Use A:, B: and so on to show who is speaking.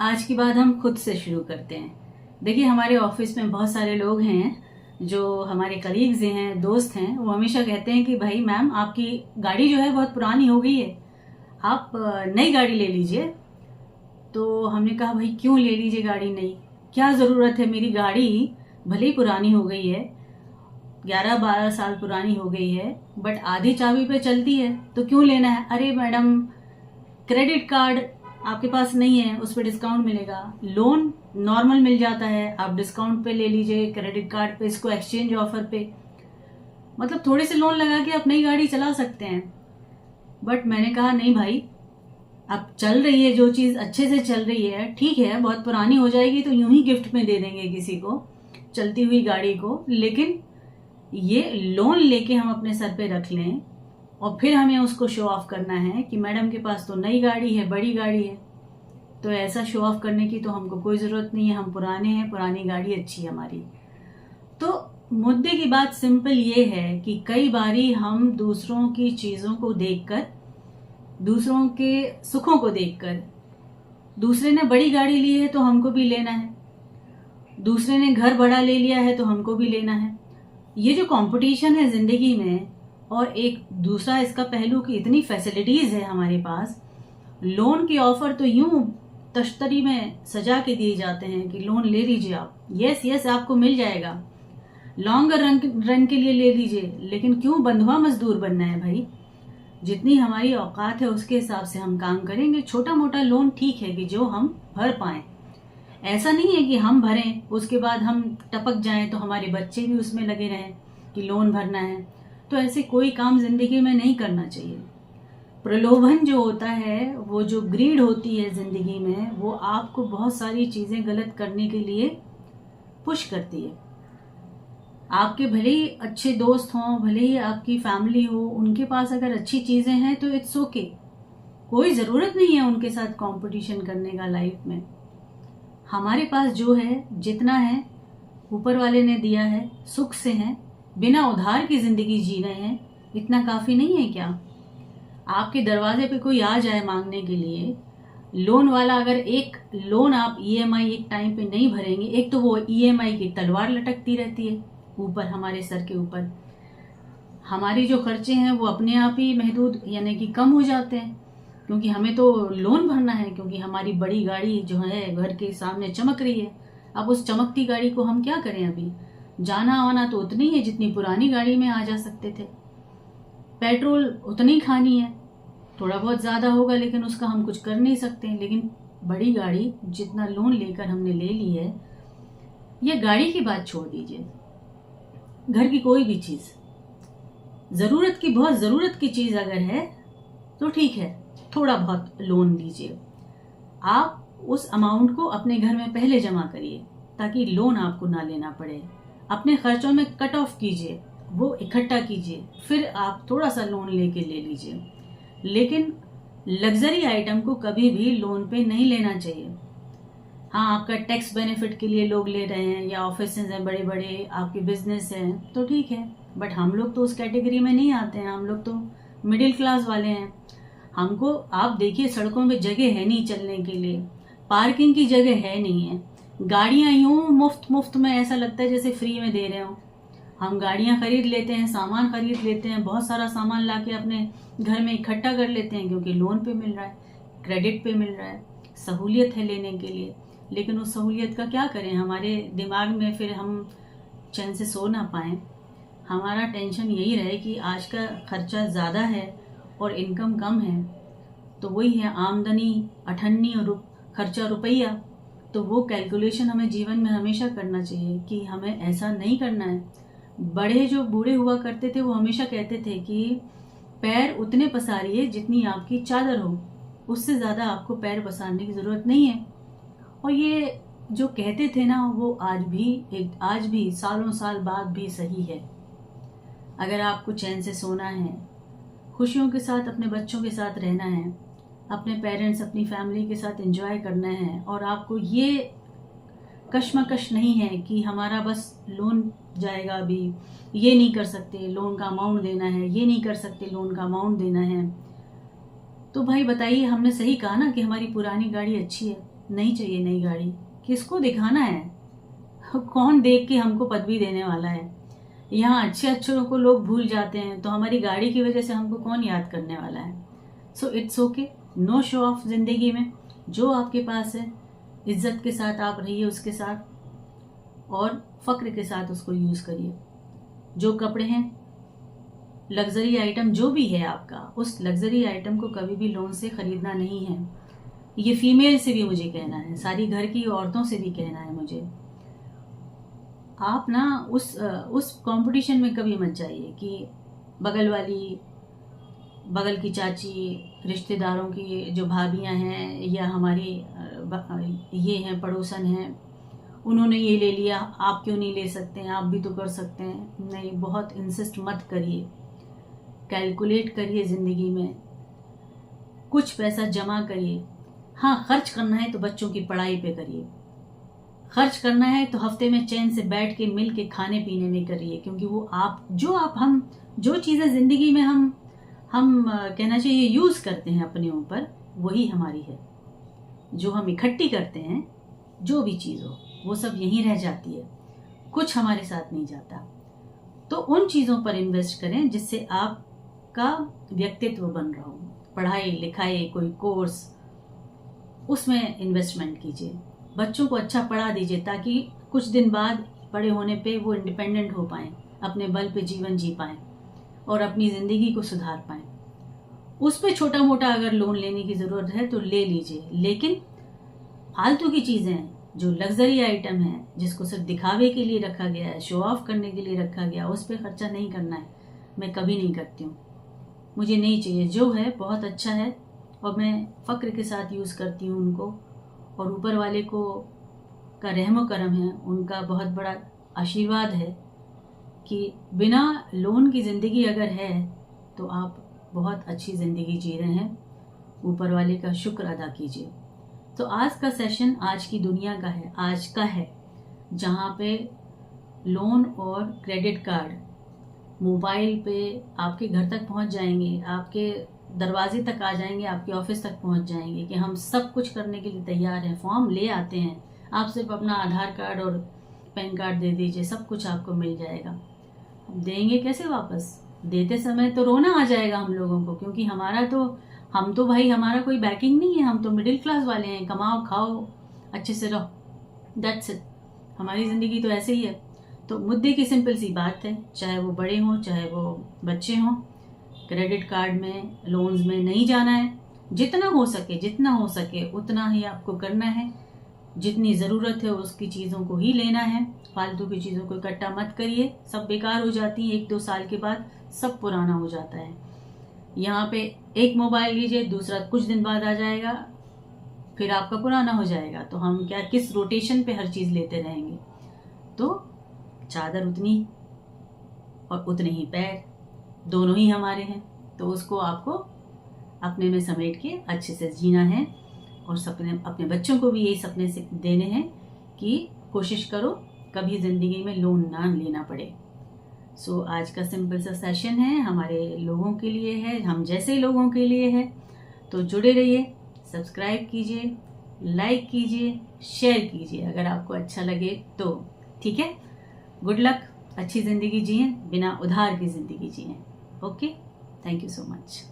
A: आज की बात हम खुद से शुरू करते हैं। देखिए, हमारे ऑफिस में बहुत सारे लोग हैं जो हमारे कलीग्स हैं, दोस्त हैं। वो हमेशा कहते हैं कि भाई मैम, आपकी गाड़ी जो है बहुत पुरानी हो गई है, आप नई गाड़ी ले लीजिए। तो हमने कहा भाई क्यों ले लीजिए गाड़ी नई, क्या ज़रूरत है? मेरी गाड़ी भले ही पुरानी हो गई है, 11-12 साल पुरानी हो गई है, बट आधी चाबी पे चलती है, तो क्यों लेना है? अरे मैडम, क्रेडिट कार्ड आपके पास नहीं है, उस पर डिस्काउंट मिलेगा। लोन नॉर्मल मिल जाता है, आप डिस्काउंट पे ले लीजिए, क्रेडिट कार्ड पे, इसको एक्सचेंज ऑफर पे, मतलब थोड़े से लोन लगा के आप नई गाड़ी चला सकते हैं। बट मैंने कहा नहीं भाई, अब चल रही है जो चीज़ अच्छे से चल रही है, ठीक है, बहुत पुरानी हो जाएगी तो यूं ही गिफ्ट में दे देंगे किसी को चलती हुई गाड़ी को, लेकिन ये लोन लेके हम अपने सर पे रख लें और फिर हमें उसको शो ऑफ करना है कि मैडम के पास तो नई गाड़ी है, बड़ी गाड़ी है। तो ऐसा शो ऑफ करने की तो हमको कोई ज़रूरत नहीं है, हम पुराने हैं, पुरानी गाड़ी अच्छी है हमारी। तो मुद्दे की बात सिंपल ये है कि कई बारी हम दूसरों की चीज़ों को देखकर, दूसरों के सुखों को देखकर, दूसरे ने बड़ी गाड़ी ली है तो हमको भी लेना है, दूसरे ने घर बड़ा ले लिया है तो हमको भी लेना है। ये जो कंपटीशन है जिंदगी में, और एक दूसरा इसका पहलू कि इतनी फैसिलिटीज है हमारे पास, लोन की ऑफर तो यूं तश्तरी में सजा के दिए जाते हैं कि लोन ले लीजिए आप, यस यस आपको मिल जाएगा, लॉन्गर रन के लिए ले लीजिए। लेकिन क्यों बंधुआ मजदूर बनना है भाई? जितनी हमारी औकात है उसके हिसाब से हम काम करेंगे। छोटा मोटा लोन ठीक है कि जो हम भर पाएं, ऐसा नहीं है कि हम भरें उसके बाद हम टपक जाएं तो हमारे बच्चे भी उसमें लगे रहें कि लोन भरना है। तो ऐसे कोई काम जिंदगी में नहीं करना चाहिए। प्रलोभन जो होता है, वो जो ग्रीड होती है जिंदगी में, वो आपको बहुत सारी चीजें गलत करने के लिए पुश करती है। आपके भले ही अच्छे दोस्त हों, भले ही आपकी फैमिली हो, उनके पास अगर अच्छी चीजें हैं तो इट्स ओके, कोई जरूरत नहीं है उनके साथ कंपटीशन करने का लाइफ में। हमारे पास जो है, जितना है, ऊपर वाले ने दिया है, सुख से हैं, बिना उधार की जिंदगी जी रहे हैं, इतना काफी नहीं है क्या? आपके दरवाजे पे कोई आ जाए मांगने के लिए, लोन वाला, अगर एक लोन आप ईएमआई एक टाइम पे नहीं भरेंगे, एक तो वो ईएमआई की तलवार लटकती रहती है ऊपर हमारे सर के ऊपर, हमारी जो खर्चे हैं वो अपने आप ही महदूद यानी कि कम हो जाते हैं, क्योंकि हमें तो लोन भरना है, क्योंकि हमारी बड़ी गाड़ी जो है घर के सामने चमक रही है। अब उस चमकती गाड़ी को हम क्या करें? अभी जाना आना तो उतनी है जितनी पुरानी गाड़ी में आ जा सकते थे, पेट्रोल उतनी खानी है, थोड़ा बहुत ज्यादा होगा लेकिन उसका हम कुछ कर नहीं सकते। लेकिन बड़ी गाड़ी जितना लोन लेकर हमने ले ली है, ये गाड़ी की बात छोड़ दीजिए, घर की कोई भी चीज, जरूरत की, बहुत जरूरत की चीज अगर है तो ठीक है, थोड़ा बहुत लोन लीजिए। आप उस अमाउंट को अपने घर में पहले जमा करिए ताकि लोन आपको ना लेना पड़े। अपने खर्चों में कट ऑफ कीजिए, वो इकट्ठा कीजिए, फिर आप थोड़ा सा लोन लेके ले लीजिए। लेकिन लग्जरी आइटम को कभी भी लोन पे नहीं लेना चाहिए। हाँ, आपका टैक्स बेनिफिट के लिए लोग ले रहे हैं, या ऑफिस हैं बड़े बड़े, आपके बिजनेस हैं तो ठीक है, बट हम लोग तो उस कैटेगरी में नहीं आते हैं, हम लोग तो मिडिल क्लास वाले हैं। हमको आप देखिए, सड़कों पे जगह है नहीं चलने के लिए, पार्किंग की जगह है नहीं है, गाड़ियां यूं मुफ्त मुफ्त में, ऐसा लगता है जैसे फ्री में दे रहे हो। हम गाड़ियां खरीद लेते हैं, सामान खरीद लेते हैं, बहुत सारा सामान लाके अपने घर में इकट्ठा कर लेते हैं क्योंकि लोन पे मिल रहा है, क्रेडिट पे मिल रहा है, सहूलियत है लेने के लिए। लेकिन उस सहूलियत का क्या करें? हमारे दिमाग में फिर हम चैन से सो ना पाएं, हमारा टेंशन यही रहे कि आज का खर्चा ज़्यादा है और इनकम कम है, तो वही है आमदनी अठन्नी और खर्चा रुपया। तो वो कैलकुलेशन हमें जीवन में हमेशा करना चाहिए कि हमें ऐसा नहीं करना है। बड़े जो बूढ़े हुआ करते थे वो हमेशा कहते थे कि पैर उतने पसारिए जितनी आपकी चादर हो, उससे ज़्यादा आपको पैर पसारने की ज़रूरत नहीं है। और ये जो कहते थे ना, वो आज भी सालों साल बाद भी सही है। अगर आपको चैन से सोना है, खुशियों के साथ अपने बच्चों के साथ रहना है, अपने पेरेंट्स, अपनी फैमिली के साथ एंजॉय करना है, और आपको ये कश्मकश नहीं है कि हमारा बस लोन जाएगा, अभी ये नहीं कर सकते, लोन का अमाउंट देना है, ये नहीं कर सकते, लोन का अमाउंट देना है, तो भाई बताइए, हमने सही कहा ना कि हमारी पुरानी गाड़ी अच्छी है, नहीं चाहिए नई गाड़ी, किसको दिखाना है? कौन देख के हमको पदवी देने वाला है? यहाँ अच्छे अच्छों को लोग भूल जाते हैं, तो हमारी गाड़ी की वजह से हमको कौन याद करने वाला है? So it's okay, no show off जिंदगी में। जो आपके पास है इज्जत के साथ आप रहिए उसके साथ, और फक्र के साथ उसको यूज करिए। जो कपड़े हैं, लग्जरी आइटम जो भी है आपका, उस लग्जरी आइटम को कभी भी लोन से खरीदना नहीं है। ये फीमेल से भी मुझे कहना है, सारी घर की औरतों से भी कहना है मुझे। आप ना उस कंपटीशन में कभी मत जाइए कि बगल की चाची, रिश्तेदारों की जो भाभियां हैं, या हमारी ये हैं पड़ोसन हैं, उन्होंने ये ले लिया, आप क्यों नहीं ले सकते हैं? आप भी तो कर सकते हैं। नहीं, बहुत इंसिस्ट मत करिए। कैलकुलेट करिए ज़िंदगी में, कुछ पैसा जमा करिए। हाँ, खर्च करना है तो बच्चों की पढ़ाई पे करिए, खर्च करना है तो हफ्ते में चैन से बैठ के मिल के खाने पीने में करिए, क्योंकि वो हम जो चीज़ें ज़िंदगी में हम कहना चाहिए यूज करते हैं अपने ऊपर, वही हमारी है। जो हम इकट्ठी करते हैं, जो भी चीज़ हो, वो सब यहीं रह जाती है, कुछ हमारे साथ नहीं जाता। तो उन चीज़ों पर इन्वेस्ट करें जिससे आपका व्यक्तित्व बन रहा हो। पढ़ाई लिखाई, कोई कोर्स, उसमें इन्वेस्टमेंट कीजिए। बच्चों को अच्छा पढ़ा दीजिए ताकि कुछ दिन बाद बड़े होने पे वो इंडिपेंडेंट हो पाएं, अपने बल पे जीवन जी पाएं और अपनी ज़िंदगी को सुधार पाएं। उस पे छोटा मोटा अगर लोन लेने की ज़रूरत है तो ले लीजिए, लेकिन फालतू की चीज़ें, जो लग्जरी आइटम है, जिसको सिर्फ दिखावे के लिए रखा गया है, शो ऑफ करने के लिए रखा गया, उस पर खर्चा नहीं करना है। मैं कभी नहीं करती हूँ, मुझे नहीं चाहिए। जो है बहुत अच्छा है और मैं फ़क्र के साथ यूज़ करती हूँ उनको, और ऊपर वाले को का रहमो करम है, उनका बहुत बड़ा आशीर्वाद है कि बिना लोन की ज़िंदगी अगर है तो आप बहुत अच्छी ज़िंदगी जी रहे हैं। ऊपर वाले का शुक्र अदा कीजिए। तो आज का सेशन आज की दुनिया का है, आज का है, जहाँ पे लोन और क्रेडिट कार्ड मोबाइल पे आपके घर तक पहुँच जाएंगे, आपके दरवाजे तक आ जाएंगे, आपके ऑफिस तक पहुँच जाएंगे कि हम सब कुछ करने के लिए तैयार हैं। फॉर्म ले आते हैं, आप सिर्फ अपना आधार कार्ड और पैन कार्ड दे दीजिए, सब कुछ आपको मिल जाएगा। देंगे कैसे वापस? देते समय तो रोना आ जाएगा हम लोगों को, क्योंकि हम तो भाई, हमारा कोई बैकिंग नहीं है, हम तो मिडिल क्लास वाले हैं, कमाओ खाओ अच्छे से रहो, दैट्स इट। हमारी ज़िंदगी तो ऐसे ही है। तो मुद्दे की सिंपल सी बात है, चाहे वो बड़े हों चाहे वो बच्चे हों, क्रेडिट कार्ड में, लोन्स में नहीं जाना है। जितना हो सके उतना ही आपको करना है। जितनी ज़रूरत है उसकी चीज़ों को ही लेना है, फालतू की चीज़ों को इकट्ठा मत करिए, सब बेकार हो जाती हैं। 1-2 साल के बाद सब पुराना हो जाता है। यहाँ पे एक मोबाइल लीजिए, दूसरा कुछ दिन बाद आ जाएगा, फिर आपका पुराना हो जाएगा। तो हम किस रोटेशन पे हर चीज़ लेते रहेंगे? तो चादर उतनी और उतने ही पैर, दोनों ही हमारे हैं, तो उसको आपको अपने में समेट के अच्छे से जीना है। और अपने बच्चों को भी यही सपने से देने हैं कि कोशिश करो कभी ज़िंदगी में लोन ना लेना पड़े। सो आज का सिंपल सा सेशन है, हमारे लोगों के लिए है, हम जैसे लोगों के लिए है। तो जुड़े रहिए, सब्सक्राइब कीजिए, लाइक कीजिए, शेयर कीजिए अगर आपको अच्छा लगे तो। ठीक है, गुड लक, अच्छी ज़िंदगी जिए, बिना उधार की ज़िंदगी जिए। Okay, thank you so much.